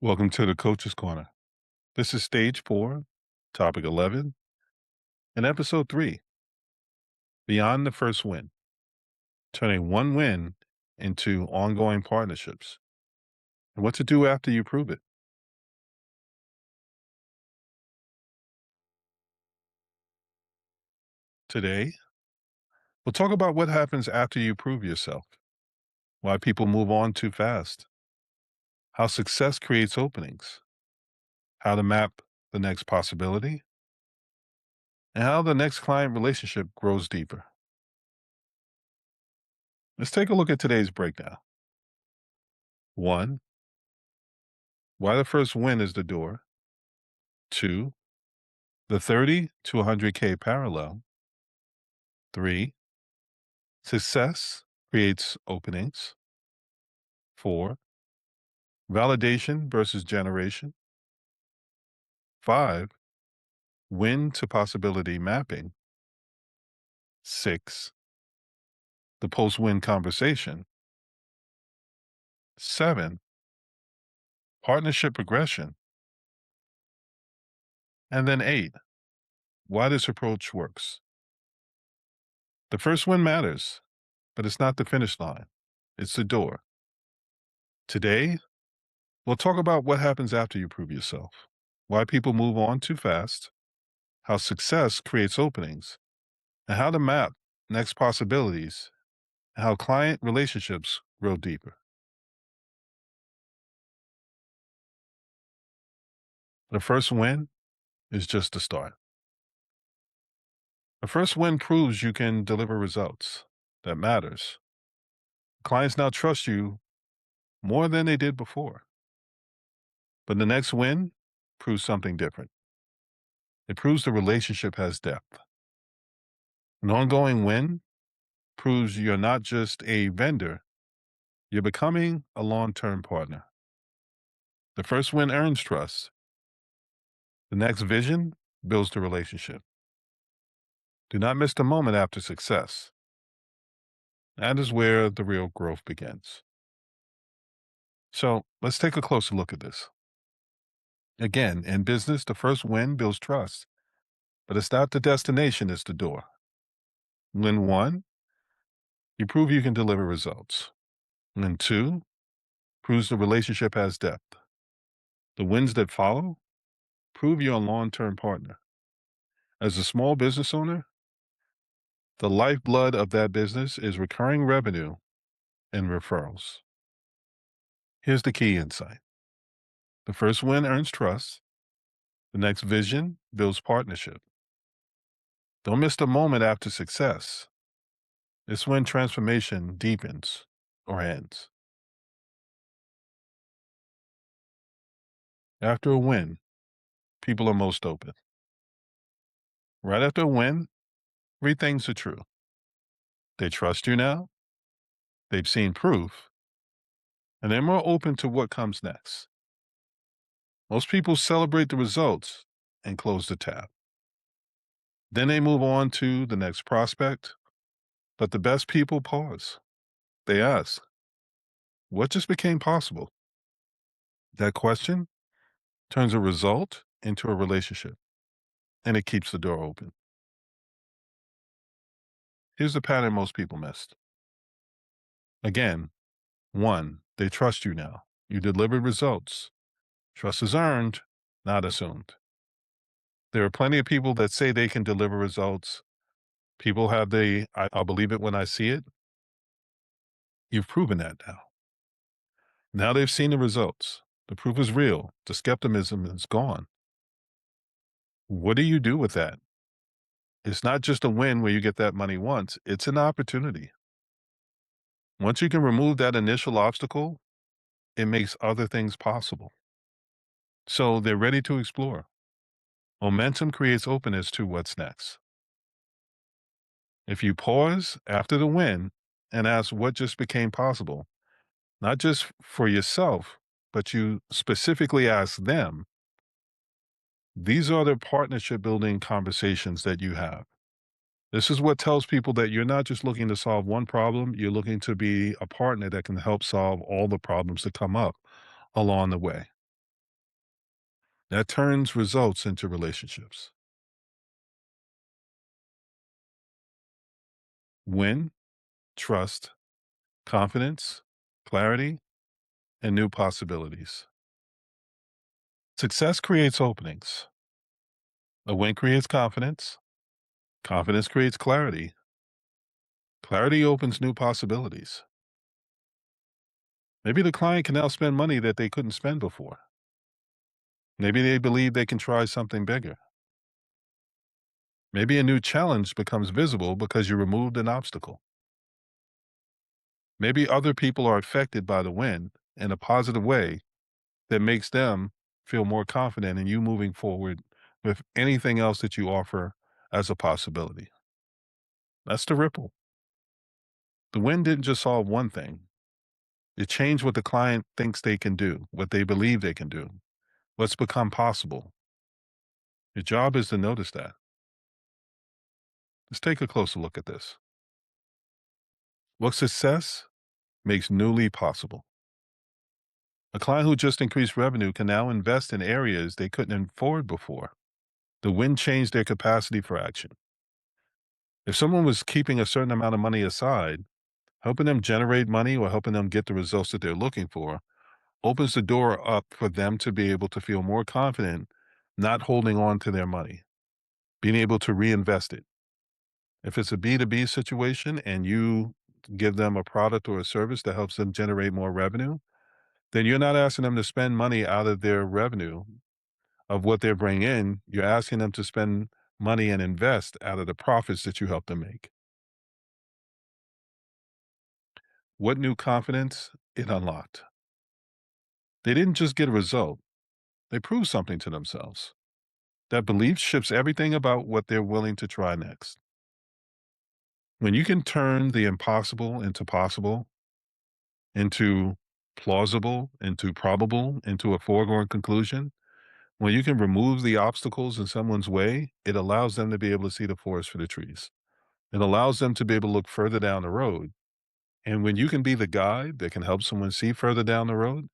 Welcome to the Coach's Corner. This is stage 4, topic 11, and episode 3, Beyond the First Win, turning one win into ongoing partnerships, and what to do after you prove it. Today, we'll talk about what happens after you prove yourself, why people move on too fast, how success creates openings, how to map the next possibility, and how the next client relationship grows deeper. Let's take a look at today's breakdown. 1, why the first win is the door. 2, the 30 to 100K parallel. 3, success creates openings. 4, validation versus generation. 5, win to possibility mapping. 6, the post win conversation. 7, partnership progression. And then 8, why this approach works. The first win matters, but it's not the finish line, it's the door. Today, we'll talk about what happens after you prove yourself, why people move on too fast, how success creates openings, and how to map next possibilities, and how client relationships grow deeper. The first win is just the start. The first win proves you can deliver results. That matters. Clients now trust you more than they did before. But the next win proves something different. It proves the relationship has depth. An ongoing win proves you're not just a vendor, you're becoming a long term partner. The first win earns trust. The next vision builds the relationship. Do not miss the moment after success. That is where the real growth begins. So let's take a closer look at this. Again, in business, the first win builds trust, but it's not the destination, it's the door. Win one, you prove you can deliver results. Win two, proves the relationship has depth. The wins that follow prove you're a long term partner. As a small business owner, the lifeblood of that business is recurring revenue and referrals. Here's the key insight: the first win earns trust, the next vision builds partnership. Don't miss the moment after success. It's when transformation deepens or ends. After a win, people are most open. Right after a win, three things are true: they trust you now, they've seen proof, and they're more open to what comes next. Most people celebrate the results and close the tab. Then they move on to the next prospect, but the best people pause. They ask, what just became possible? That question turns a result into a relationship, and it keeps the door open. Here's the pattern most people missed. Again, 1, they trust you now. You delivered results. Trust is earned, not assumed. There are plenty of people that say they can deliver results. People have I'll believe it when I see it. You've proven that now. Now they've seen the results. The proof is real. The skepticism is gone. What do you do with that? It's not just a win where you get that money once, it's an opportunity. Once you can remove that initial obstacle, it makes other things possible. So they're ready to explore. Momentum creates openness to what's next. If you pause after the win and ask what just became possible, not just for yourself, but you specifically ask them, these are the partnership building conversations that you have. This is what tells people that you're not just looking to solve one problem, you're looking to be a partner that can help solve all the problems that come up along the way. That turns results into relationships. Win, trust, confidence, clarity, and new possibilities. Success creates openings. A win creates confidence. Confidence creates clarity. Clarity opens new possibilities. Maybe the client can now spend money that they couldn't spend before. Maybe they believe they can try something bigger. Maybe a new challenge becomes visible because you removed an obstacle. Maybe other people are affected by the win in a positive way that makes them feel more confident in you moving forward with anything else that you offer as a possibility. That's the ripple. The win didn't just solve one thing, it changed what the client thinks they can do, what they believe they can do, what's become possible. Your job is to notice that. Let's take a closer look at this. What success makes newly possible? A client who just increased revenue can now invest in areas they couldn't afford before. The win changed their capacity for action. If someone was keeping a certain amount of money aside, helping them generate money or helping them get the results that they're looking for opens the door up for them to be able to feel more confident, not holding on to their money, being able to reinvest it. If it's a B2B situation and you give them a product or a service that helps them generate more revenue, then you're not asking them to spend money out of their revenue of what they bring in. You're asking them to spend money and invest out of the profits that you help them make. What new confidence it unlocked? They didn't just get a result, they proved something to themselves. That belief shifts everything about what they're willing to try next. When you can turn the impossible into possible, into plausible, into probable, into a foregone conclusion, when you can remove the obstacles in someone's way, it allows them to be able to see the forest for the trees. It allows them to be able to look further down the road. And when you can be the guide that can help someone see further down the road,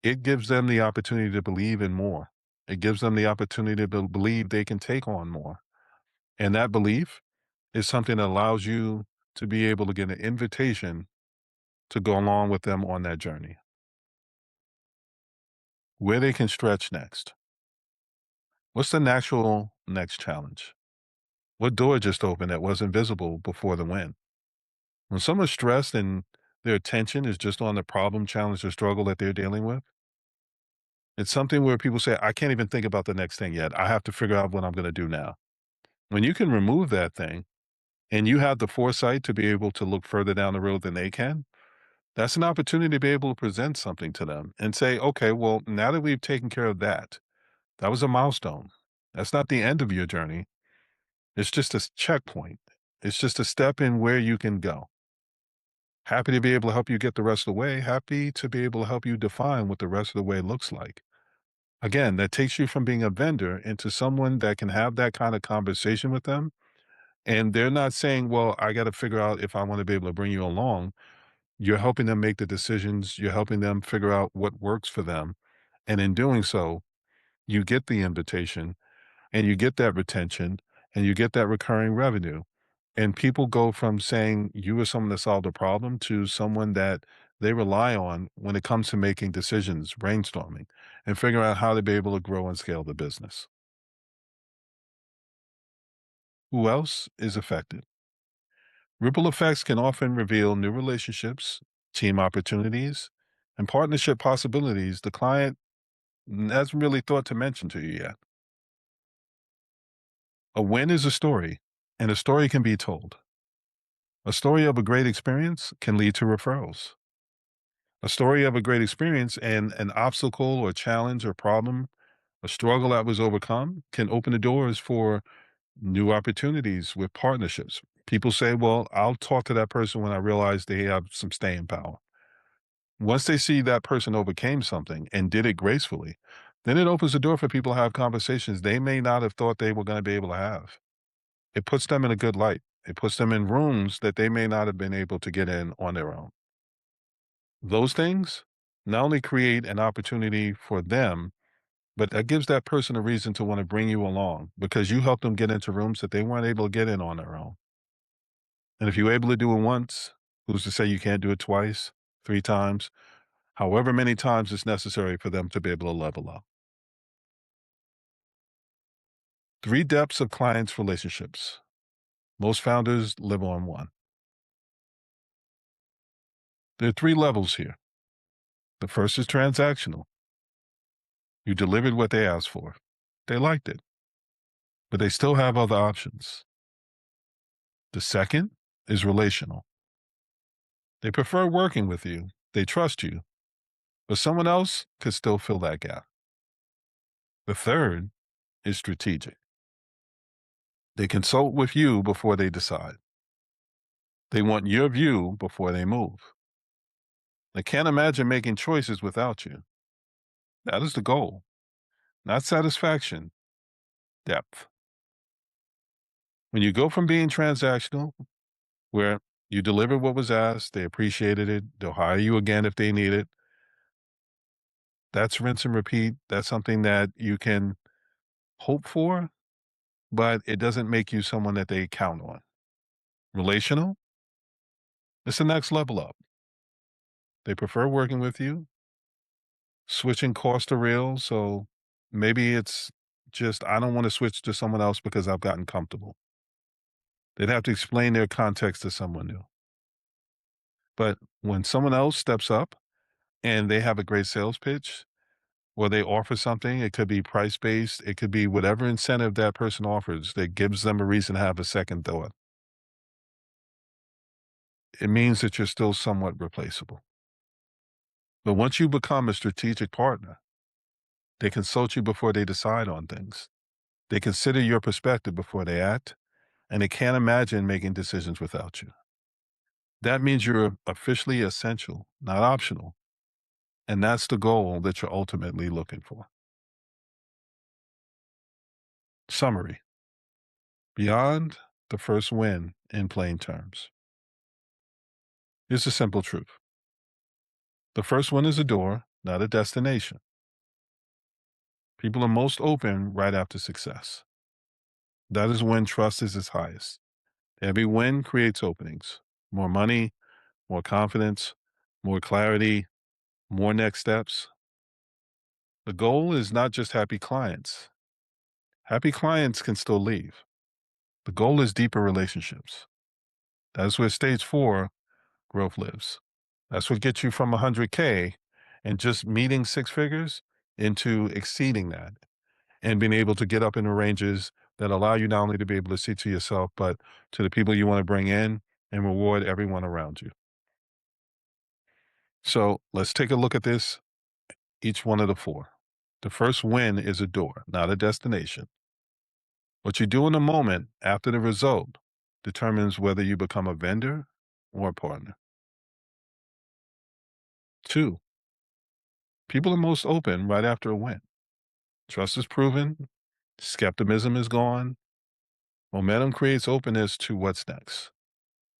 it gives them the opportunity to believe in more. It gives them the opportunity to believe they can take on more. And that belief is something that allows you to be able to get an invitation to go along with them on that journey. Where they can stretch next. What's the natural next challenge? What door just opened that wasn't visible before the win? When someone's stressed and their attention is just on the problem, challenge, or struggle that they're dealing with, it's something where people say, I can't even think about the next thing yet. I have to figure out what I'm going to do now. When you can remove that thing and you have the foresight to be able to look further down the road than they can, that's an opportunity to be able to present something to them and say, okay, well, now that we've taken care of that, that was a milestone. That's not the end of your journey. It's just a checkpoint. It's just a step in where you can go. Happy to be able to help you get the rest of the way. Happy to be able to help you define what the rest of the way looks like. Again, that takes you from being a vendor into someone that can have that kind of conversation with them. And they're not saying, well, I got to figure out if I want to be able to bring you along. You're helping them make the decisions. You're helping them figure out what works for them. And in doing so, you get the invitation and you get that retention and you get that recurring revenue. And people go from saying you are someone that solved a problem to someone that they rely on when it comes to making decisions, brainstorming, and figuring out how to be able to grow and scale the business. Who else is affected? Ripple effects can often reveal new relationships, team opportunities, and partnership possibilities the client hasn't really thought to mention to you yet. A win is a story, and a story can be told. A story of a great experience can lead to referrals. A story of a great experience and an obstacle or challenge or problem, a struggle that was overcome can open the doors for new opportunities with partnerships. People say, well, I'll talk to that person when I realize they have some staying power. Once they see that person overcame something and did it gracefully, then it opens the door for people to have conversations they may not have thought they were going to be able to have. It puts them in a good light. It puts them in rooms that they may not have been able to get in on their own. Those things not only create an opportunity for them, But that gives that person a reason to want to bring you along because you helped them get into rooms that they weren't able to get in on their own. And if you're able to do it once, who's to say you can't do it twice, 3 times, however many times it's necessary for them to be able to level up. 3 depths of clients' relationships. Most founders live on one. There are 3 levels here. The first is transactional. You delivered what they asked for. They liked it, but they still have other options. The second is relational. They prefer working with you. They trust you, but someone else could still fill that gap. The third is strategic. They consult with you before they decide. They want your view before they move. They can't imagine making choices without you. That is the goal, not satisfaction, depth. When you go from being transactional, where you delivered what was asked, they appreciated it, they'll hire you again if they need it. That's rinse and repeat. That's something that you can hope for, but it doesn't make you someone that they count on. Relational, it's the next level up. They prefer working with you, switching course to real. So maybe it's just, I don't want to switch to someone else because I've gotten comfortable. They'd have to explain their context to someone new. But when someone else steps up and they have a great sales pitch or they offer something, it could be price based, it could be whatever incentive that person offers that gives them a reason to have a second thought. It means that you're still somewhat replaceable. But once you become a strategic partner, they consult you before they decide on things. They consider your perspective before they act, and they can't imagine making decisions without you. That means you're officially essential, not optional. And that's the goal that you're ultimately looking for. Summary: beyond the first win in plain terms. Here's the simple truth: the first one is a door, not a destination. People are most open right after success. That is when trust is its highest. Every win creates openings: more money, more confidence, more clarity, more next steps. The goal is not just happy clients. Happy clients can still leave. The goal is deeper relationships. That's where stage 4 growth lives. That's what gets you from 100K and just meeting 6 figures into exceeding that and being able to get up in the ranges that allow you not only to be able to see to yourself, but to the people you want to bring in and reward everyone around you. So let's take a look at this, each one of the 4. The first win is a door, not a destination. What you do in the moment after the result determines whether you become a vendor or a partner. 2, people are most open right after a win. Trust is proven, skepticism is gone, momentum creates openness to what's next.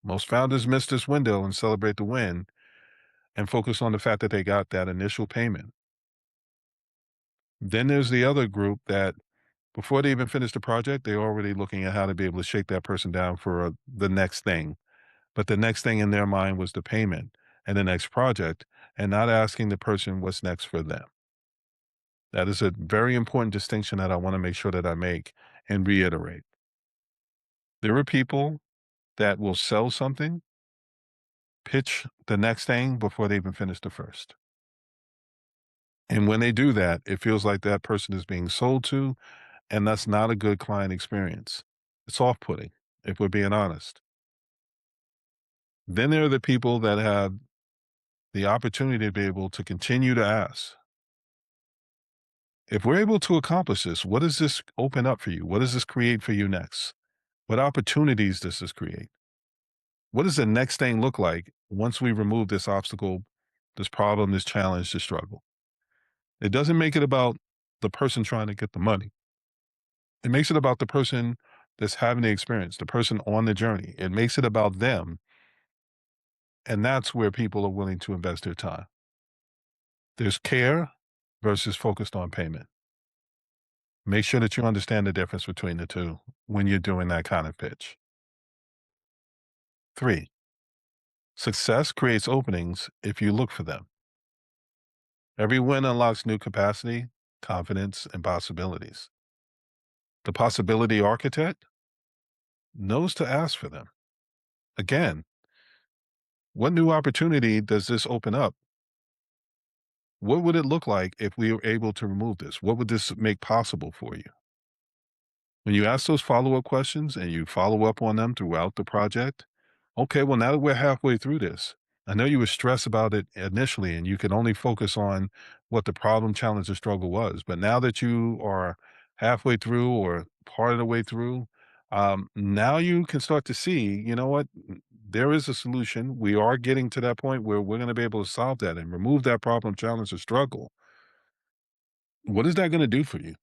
Most founders miss this window and celebrate the win and focus on the fact that they got that initial payment. Then there's the other group that before they even finish the project, they're already looking at how to be able to shake that person down for the next thing. But the next thing in their mind was the payment and the next project, and not asking the person what's next for them. That is a very important distinction that I want to make sure that I make and reiterate. There are people that will sell something, pitch the next thing before they even finish the first. And when they do that, it feels like that person is being sold to, and that's not a good client experience. It's off putting, if we're being honest. Then there are the people that have the opportunity to be able to continue to ask, if we're able to accomplish this, what does this open up for you? What does this create for you next? What opportunities does this create? What does the next thing look like once we remove this obstacle, this problem, this challenge, this struggle? It doesn't make it about the person trying to get the money. It makes it about the person that's having the experience, the person on the journey. It makes it about them. And that's where people are willing to invest their time. There's care versus focused on payment. Make sure that you understand the difference between the two when you're doing that kind of pitch. Three, success creates openings if you look for them. Every win unlocks new capacity, confidence, and possibilities. The possibility architect knows to ask for them. Again, what new opportunity does this open up? What would it look like if we were able to remove this? What would this make possible for you? When you ask those follow-up questions and you follow up on them throughout the project, okay, well, now that we're halfway through this, I know you were stressed about it initially and you could only focus on what the problem, challenge, or struggle was. But now that you are halfway through or part of the way through, now you can start to see, you know what? There is a solution. We are getting to that point where we're going to be able to solve that and remove that problem, challenge, or struggle. What is that going to do for you?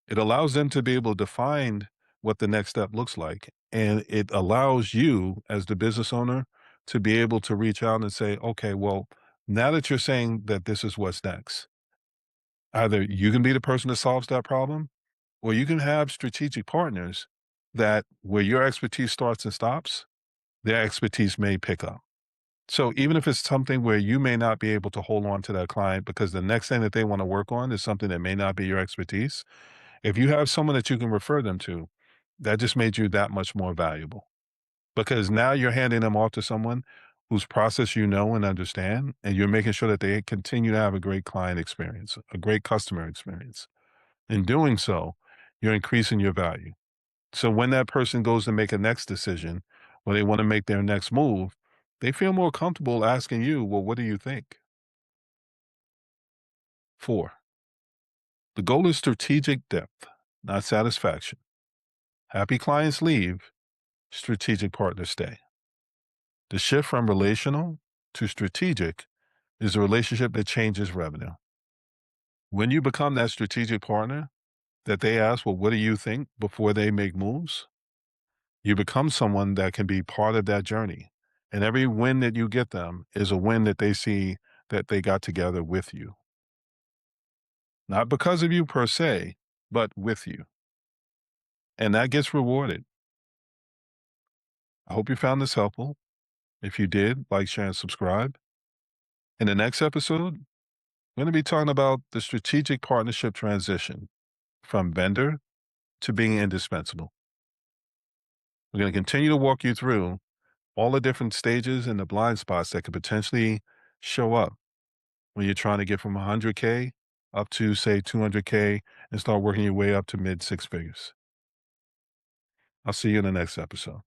It allows them to be able to define what the next step looks like. And it allows you, as the business owner, to be able to reach out and say, okay, well, now that you're saying that this is what's next, either you can be the person that solves that problem, or you can have strategic partners that where your expertise starts and stops, their expertise may pick up. So even if it's something where you may not be able to hold on to that client because the next thing that they want to work on is something that may not be your expertise, if you have someone that you can refer them to, that just made you that much more valuable because now you're handing them off to someone whose process you know and understand, and you're making sure that they continue to have a great client experience, a great customer experience. In doing so, you're increasing your value. So when that person goes to make a next decision or they want to make their next move, they feel more comfortable asking you, well, what do you think? Four, the goal is strategic depth, not satisfaction. Happy clients leave, strategic partners stay. The shift from relational to strategic is a relationship that changes revenue. When you become that strategic partner that they ask, well, what do you think before they make moves? You become someone that can be part of that journey. And every win that you get them is a win that they see that they got together with you. Not because of you per se, but with you. And that gets rewarded. I hope you found this helpful. If you did, like, share, and subscribe. In the next episode, we're going to be talking about the strategic partnership transition from vendor to being indispensable. We're going to continue to walk you through all the different stages and the blind spots that could potentially show up when you're trying to get from 100K up to, say, 200K and start working your way up to mid six figures. I'll see you in the next episode.